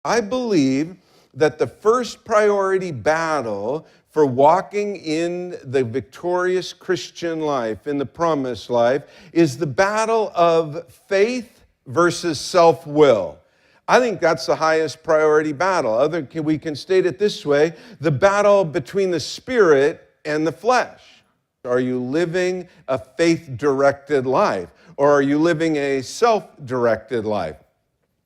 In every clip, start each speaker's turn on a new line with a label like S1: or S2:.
S1: I believe that the first priority battle for walking in the victorious Christian life, in the promised life, is the battle of faith versus self-will. I think that's the highest priority battle. We can state it this way: the battle between the spirit and the flesh. Are you living a faith-directed life, or are you living a self-directed life?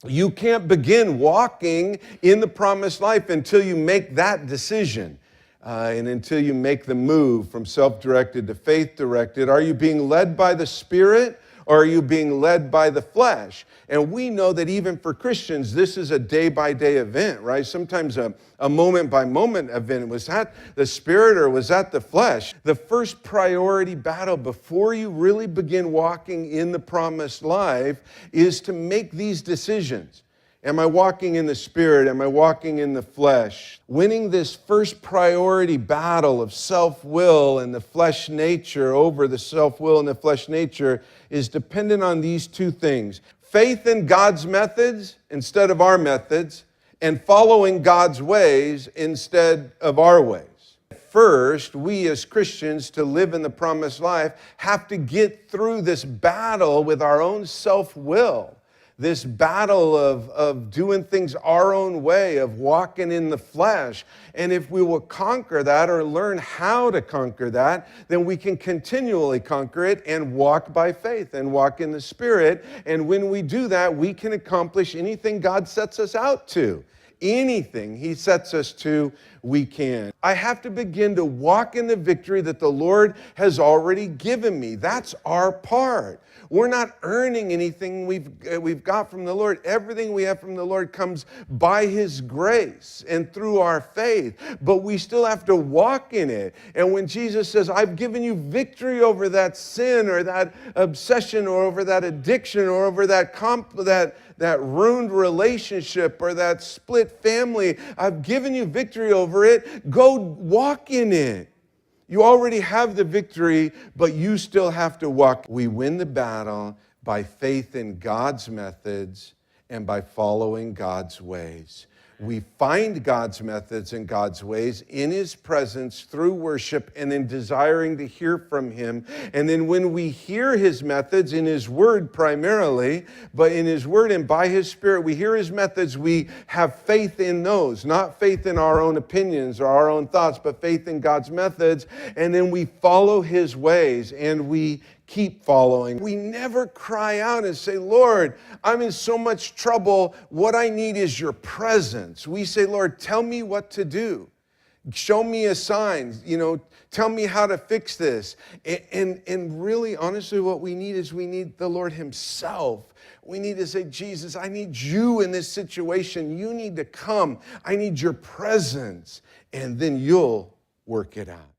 S1: You can't begin walking in the promised life until you make that decision and until you make the move from self-directed to faith-directed. Are you being led by the Spirit, or are you being led by the flesh? And we know that even for Christians, this is a day-by-day event, right? Sometimes a moment-by-moment event. Was that the Spirit or was that the flesh? The first priority battle before you really begin walking in the promised life is to make these decisions. Am I walking in the Spirit? Am I walking in the flesh? Winning this first priority battle of self-will and the flesh nature over the self-will and the flesh nature is dependent on these two things: faith in God's methods instead of our methods, and following God's ways instead of our ways. First, we as Christians, to live in the promised life, have to get through this battle with our own self-will. This battle of doing things our own way, of walking in the flesh. And if we will conquer that or learn how to conquer that, then we can continually conquer it and walk by faith and walk in the Spirit. And when we do that, we can accomplish anything God sets us out to. Anything He sets us to, we can. I have to begin to walk in the victory that the Lord has already given me. That's our part. We're not earning anything we've got from the Lord. Everything we have from the Lord comes by His grace and through our faith. But we still have to walk in it. And when Jesus says, I've given you victory over that sin or that obsession or over that addiction or over that ruined relationship or that split family, I've given you victory over it. Go walk in it. You already have the victory, but you still have to walk. We win the battle by faith in God's methods and by following God's ways. We find God's methods and God's ways in His presence through worship and in desiring to hear from Him. And then when we hear His methods in His Word primarily, but in His Word and by His Spirit, we hear His methods, we have faith in those. Not faith in our own opinions or our own thoughts, but faith in God's methods. And then we follow His ways and we keep following. We never cry out and say, Lord, I'm in so much trouble. What I need is your presence. We say, Lord, tell me what to do. Show me a sign. Tell me how to fix this. And really, honestly, what we need is we need the Lord Himself. We need to say, Jesus, I need you in this situation. You need to come. I need your presence. And then you'll work it out.